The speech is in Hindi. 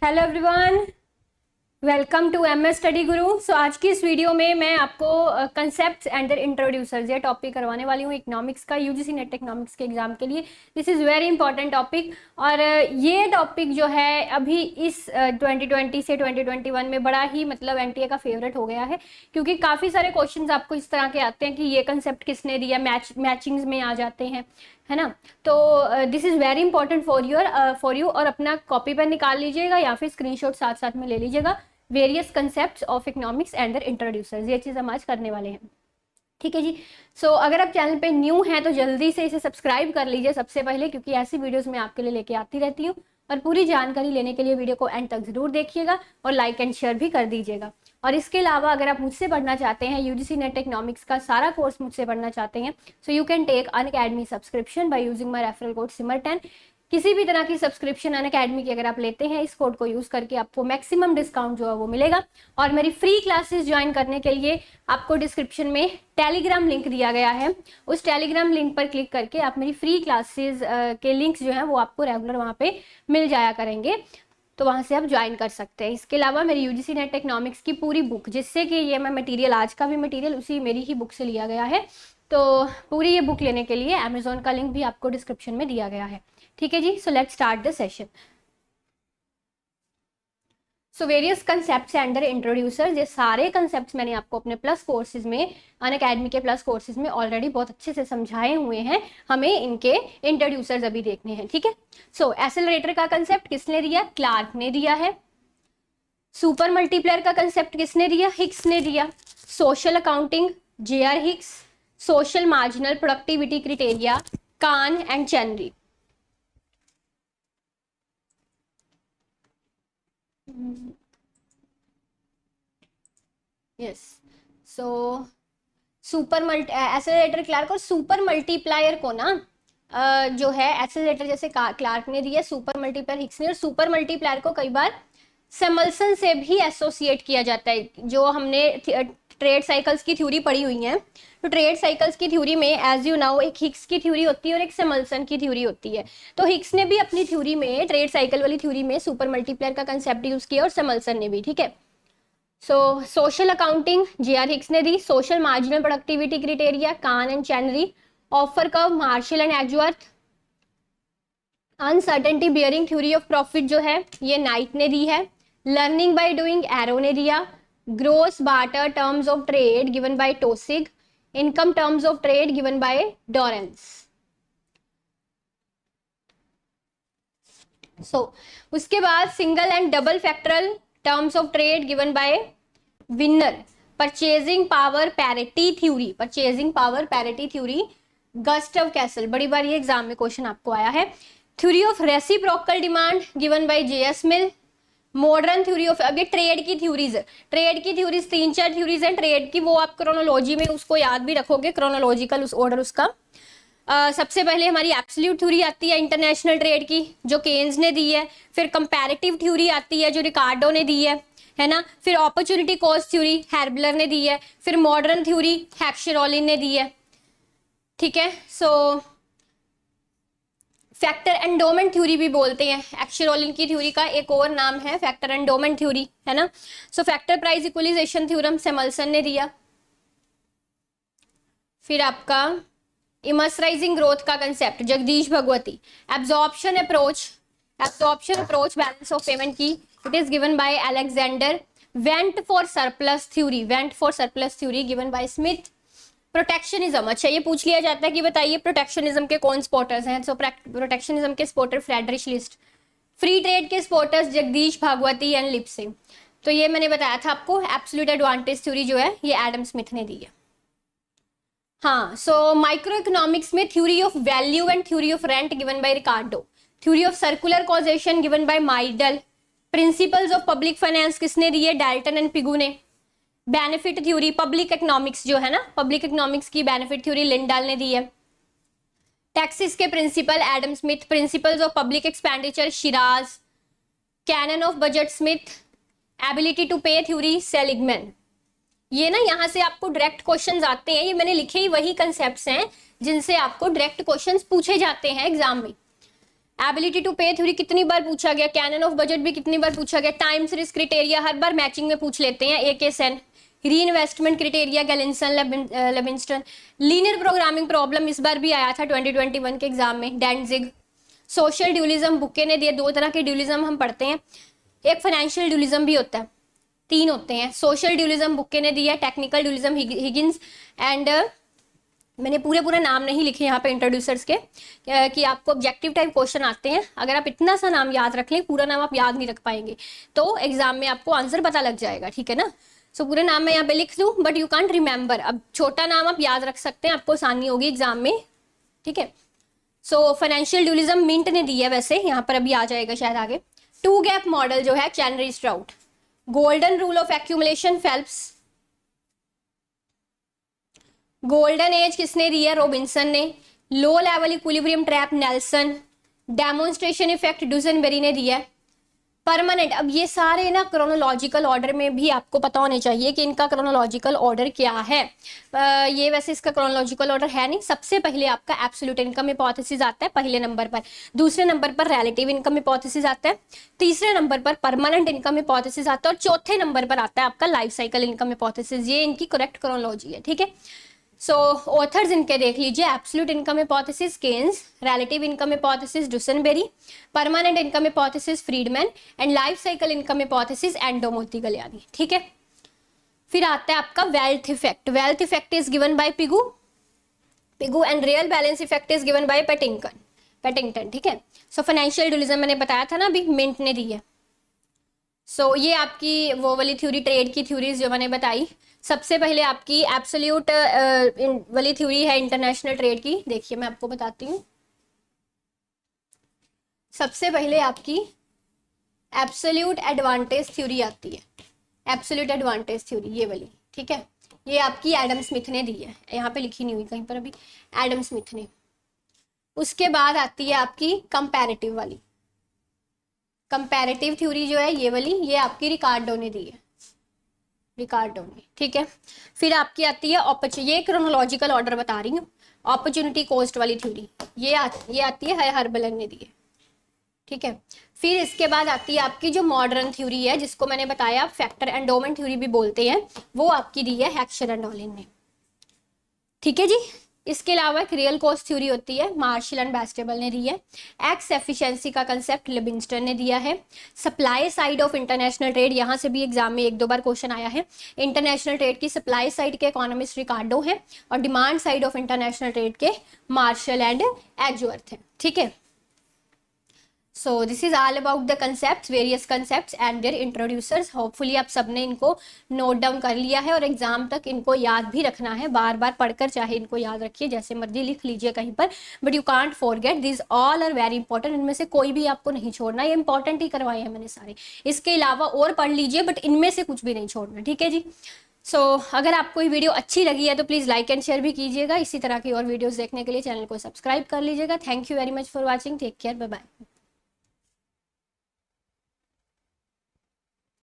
Hello everyone, welcome to MS Study Guru. So आज की इस वीडियो में मैं आपको कंसेप्ट्स एंड देयर इंट्रोड्यूसर्स ये टॉपिक करवाने वाली हूँ इकोनॉमिक्स का, यूजीसी नेट इकोनॉमिक्स के एग्जाम के लिए। This is very important topic और ये टॉपिक जो है अभी इस 2020 से 2021 में बड़ा ही मतलब एनटीए का फेवरेट हो गया है, क्योंकि काफ़ी सारे क्वेश्चंस आपको इस तरह के आते हैं कि ये कंसेप्ट किसने दिया, मैचिंग्स में आ जाते हैं, है ना। तो this is very important for you और अपना कॉपी पर निकाल लीजिएगा या फिर स्क्रीनशॉट साथ साथ में ले लीजिएगा। Various concept of economics and their introducers, ये चीज़ हम आज करने वाले हैं। ठीक है जी। सो अगर आप चैनल पे न्यू हैं तो जल्दी से इसे सब्सक्राइब कर लीजिए सबसे पहले, क्योंकि ऐसी वीडियोस मैं आपके लिए लेके आती रहती हूँ। और पूरी जानकारी लेने के लिए वीडियो को एंड तक जरूर देखिएगा और लाइक एंड शेयर भी कर दीजिएगा। और इसके अलावा अगर आप मुझसे पढ़ना चाहते हैं, यूजीसी नेट इकोनॉमिक्स का सारा कोर्स मुझसे पढ़ना चाहते हैं, so you can take Unacademy subscription by using my referral code सिमर10। किसी भी तरह की सब्सक्रिप्शन अनअकैडमी की अगर आप लेते हैं, इस कोड को यूज करके आपको मैक्सिमम डिस्काउंट जो है वो मिलेगा। और मेरी फ्री क्लासेस ज्वाइन करने के लिए आपको डिस्क्रिप्शन में टेलीग्राम लिंक दिया गया है, उस टेलीग्राम लिंक पर क्लिक करके आप मेरी फ्री क्लासेस के लिंक्स जो हैं वो आपको रेगुलर वहाँ पे मिल जाया करेंगे, तो वहाँ से आप ज्वाइन कर सकते हैं। इसके अलावा मेरी यूजीसी नेट इकोनॉमिक्स की पूरी बुक, जिससे कि ये मैं मटेरियल, आज का भी मटेरियल उसी मेरी ही बुक से लिया गया है, तो पूरी ये बुक लेने के लिए अमेजोन का लिंक भी आपको डिस्क्रिप्शन में दिया गया है। ठीक है जी। So let's start the session. So various concepts and their introducers, ये सारे कंसेप्ट्स मैंने आपको अपने प्लस कोर्सेज में, अनअकैडमी के प्लस कोर्सेज में ऑलरेडी बहुत अच्छे से समझाए हुए हैं। हमें इनके इंट्रोड्यूसर्स अभी देखने हैं। ठीक है। सो एक्सेलरेटर का कंसेप्ट किसने दिया? क्लार्क ने दिया है। सुपर मल्टीप्लायर का कंसेप्ट किसने दिया? हिक्स ने दिया। Social accounting, J R. Hicks. Social marginal productivity criteria, Kahn and Chenery. Yes. So super accelerator Clark और सुपर मल्टीप्लायर को ना जो है एक्सेलरेटर जैसे क्लार्क ने दिया, सुपर मल्टीप्लायर हिक्स ने, और सुपर मल्टीप्लायर को कई बार सेमल्सन से भी एसोसिएट किया जाता है। जो हमने ट्रेड साइकिल्स की थ्योरी पढ़ी हुई है, तो ट्रेड साइकिल्स की थ्योरी में एज यू नाउ एक हिक्स की थ्योरी होती है और एक सेमल्सन की थ्योरी होती है। तो हिक्स ने भी अपनी थ्योरी में, ट्रेड साइकिल वाली थ्योरी में, सुपर मल्टीप्लायर का कंसेप्ट यूज किया और सेमल्सन ने भी। ठीक है। So social accounting J R. Hicks ने दी। Social marginal productivity criteria, Kahn and Chenery. Offer curve, Marshall and Edgeworth. Uncertainty bearing theory of profit जो है ये नाइट ने दी है। लर्निंग बाय डूइंग, एरो ने दिया। Gross barter terms of trade given by Taussig. Income terms of trade given by Dorrance. उसके बाद single and double factoral terms of trade given by Viner. Purchasing power parity theory, purchasing power parity theory Gustav Cassel, बड़ी बार ये एग्जाम में क्वेश्चन आपको आया है। Theory of reciprocal demand given by J S. Mill. Modern theory of, अब ये ट्रेड की थ्योरीज, ट्रेड की थ्योरीज 3-4 थ्योरीज हैं ट्रेड की, वो आप क्रोनोलॉजी में उसको याद भी रखोगे, क्रोनोलॉजिकल उस ऑर्डर उसका। सबसे पहले हमारी एब्सोल्यूट थ्योरी आती है इंटरनेशनल ट्रेड की, जो केन्स ने दी है। फिर कंपैरेटिव थ्योरी आती है जो रिकार्डो ने दी है ना। फिर अपॉर्चुनिटी कॉस्ट थ्योरी हैर्बलर ने दी है। फिर मॉडर्न थ्योरी हैक्शरॉलिन ने दी है। ठीक है। सो फैक्टर एंडोमेंट थ्योरी भी बोलते हैं, हैक्शरॉलिन की थ्योरी का एक और नाम है फैक्टर एंडोमेंट थ्योरी, है ना। So factor price equalisation theorem Samuelson ने दिया। फिर आपका इमर्सराइजिंग ग्रोथ का concept Jagdish Bhagwati. Absorption approach balance of payment की, it is given by Alexander. Vent for surplus theory given by Smith. Protectionism, अच्छा ये पूछ लिया जाता है कि बताइए प्रोटेक्शनिज्म के कौन स्पॉटर्स हैं। सो प्रोटेक्शनिज्म के spotter Friedrich list. Free trade के स्पॉटर्स जगदीश भागवती एंड लिप्से। तो ये मैंने बताया था आपको, एब्सोल्यूट एडवांटेज थ्योरी जो है ये एडम स्मिथ ने दी है। हाँ, सो माइक्रो इकोनॉमिक्स में theory of value and theory of rent given by Ricardo. Theory of circular causation given by Myrdal. Principles of public finance किसने दिए? डाल्टन एंड पिगू ने। बेनिफिट थ्योरी, पब्लिक इकोनॉमिक्स जो है ना, पब्लिक इकोनॉमिक्स की बेनिफिट थ्योरी लिंडाल ने दी है। टैक्सेस के principle Adam Smith. Principles of public expenditure Shirras. Canon of budget Smith. Ability to pay theory Seligman. ये ना यहाँ से आपको डायरेक्ट क्वेश्चंस आते हैं, ये मैंने लिखे ही वही कंसेप्ट्स हैं जिनसे आपको डायरेक्ट क्वेश्चंस पूछे जाते हैं एग्जाम में। एबिलिटी टू पे थ्योरी कितनी बार पूछा गया, कैनन ऑफ बजट भी कितनी बार पूछा गया, टाइम सीरीज क्राइटेरिया हर बार मैचिंग में पूछ लेते हैं, A K Sen, reinvestment criteria Galenson Leibenstein, linear programming problem इस बार भी आया था 2021 के एग्जाम में, डेंजिग, सोशल ड्यूलिज्म बुके ने दिए, दो तरह के ड्यूलिज्म हम पढ़ते हैं, एक फाइनेंशियल ड्यूलिज्म भी होता है, तीन होते हैं, सोशल ड्यूलिज्म बुके ने दिया, टेक्निकल ड्यूलिज्म हिगिंस एंड मैंने पूरे नाम नहीं लिखे यहाँ पे इंट्रोड्यूसर्स के कि आपको ऑब्जेक्टिव टाइप क्वेश्चन आते हैं, अगर आप इतना सा नाम याद रख लें, पूरा नाम आप याद नहीं रख पाएंगे तो एग्जाम में आपको आंसर पता लग जाएगा, ठीक है ना। सो पूरा नाम मैं यहाँ पे लिख दूँ बट यू कांट रिमेंबर, अब छोटा नाम आप याद रख सकते हैं, आपको आसानी होगी एग्जाम में, ठीक है। सो फाइनेंशियल ड्यूलिज्म मिंट ने दी है, वैसे यहाँ पर अभी आ जाएगा शायद आगे। टू गैप मॉडल जो है Chenery Strout, golden rule of accumulation Phelps, golden age किसने दी है, रॉबिन्सन ने, low level equilibrium trap Nelson, demonstration effect Duesenberry ने दिया है, परमानेंट। अब ये सारे ना क्रोनोलॉजिकल ऑर्डर में भी आपको पता होने चाहिए कि इनका क्रोनोलॉजिकल ऑर्डर क्या है। ये वैसे इसका क्रोनोलॉजिकल ऑर्डर है नहीं, सबसे पहले आपका एब्सोल्यूट इनकम हिपोथेसिस आता है पहले नंबर पर, दूसरे नंबर पर रिलेटिव इनकम हिपोथेसिस आता है, तीसरे नंबर पर परमानेंट इनकम हिपोथेसिस आता है और चौथे नंबर पर आता है आपका लाइफ साइकिल इनकम हिपोथेसिस। ये इनकी करेक्ट क्रोनोलॉजी है, ठीक है। सो ऑथर्स इनके देख लीजिए, absolute income hypothesis Keynes, relative income hypothesis Duesenberry, permanent income hypothesis Friedman and life cycle income hypothesis Ando Modigliani, ठीक है। फिर आता है आपका wealth effect, wealth effect is given by Pigou and real balance effect is given by Patinkin, ठीक है। सो फाइनेंशियल ड्यूलिज्म मैंने बताया था ना अभी, मिंट ने दी है। सो ये आपकी वो वाली थ्योरी, ट्रेड की थ्योरीज जो मैंने बताई, सबसे पहले आपकी एब्सोल्यूट वाली थ्योरी है इंटरनेशनल ट्रेड की, देखिए मैं आपको बताती हूँ। सबसे पहले आपकी एब्सोल्यूट एडवांटेज थ्योरी आती है, एब्सोल्यूट एडवांटेज थ्योरी ये वाली, ठीक है। ये आपकी एडम स्मिथ ने दी है, यहाँ पे लिखी नहीं हुई कहीं पर अभी, एडम स्मिथ ने। उसके बाद आती है आपकी कंपैरेटिव वाली, कंपैरेटिव थ्योरी जो है ये वाली, ये आपकी रिकार्डो ने दी है, रिकार्डो ने, ठीक है। फिर आपकी आती है ये क्रोनोलॉजिकल ऑर्डर बता रही हूँ, अपॉर्चुनिटी कॉस्ट वाली थ्योरी, ये आती है हर्बलन ने दी है, ठीक है। फिर इसके बाद आती है आपकी जो मॉडर्न थ्योरी है, जिसको मैंने बताया फैक्टर एंडोमेंट थ्योरी भी बोलते हैं, वो आपकी दी है हेक्सर एंड ऑलिन ने, ठीक है जी। इसके अलावा एक रियल कॉस्ट थ्योरी होती है, मार्शल एंड बेस्टेबल ने दी है। एक्स एफिशिएंसी का कंसेप्ट लिविंगस्टन ने दिया है। Supply side of international trade, यहाँ से भी एग्जाम में एक दो बार क्वेश्चन आया है, इंटरनेशनल ट्रेड की सप्लाई साइड के इकोनॉमिस्ट रिकार्डो है और demand side of international trade के मार्शल एंड एजवर्थ है, ठीक है। So this is all about the concept, various concept and their introducers. Hopefully आप सबने इनको नोट डाउन कर लिया है और एग्जाम तक इनको याद भी रखना है, बार बार पढ़कर चाहे इनको याद रखिए, जैसे मर्जी लिख लीजिए कहीं पर, but you can't forget, this all are very important, इनमें से कोई भी आपको नहीं छोड़ना, ये इंपॉर्टेंट ही करवाए हैं मैंने सारे, इसके अलावा और पढ़ लीजिए बट इनमें से कुछ भी नहीं छोड़ना, ठीक है जी। सो अगर आपको ये वीडियो अच्छी लगी है तो प्लीज़ लाइक एंड शेयर भी कीजिएगा, इसी तरह की और वीडियोस देखने के लिए चैनल को सब्सक्राइब कर लीजिएगा। Thank you very much for watching, take care, bye bye.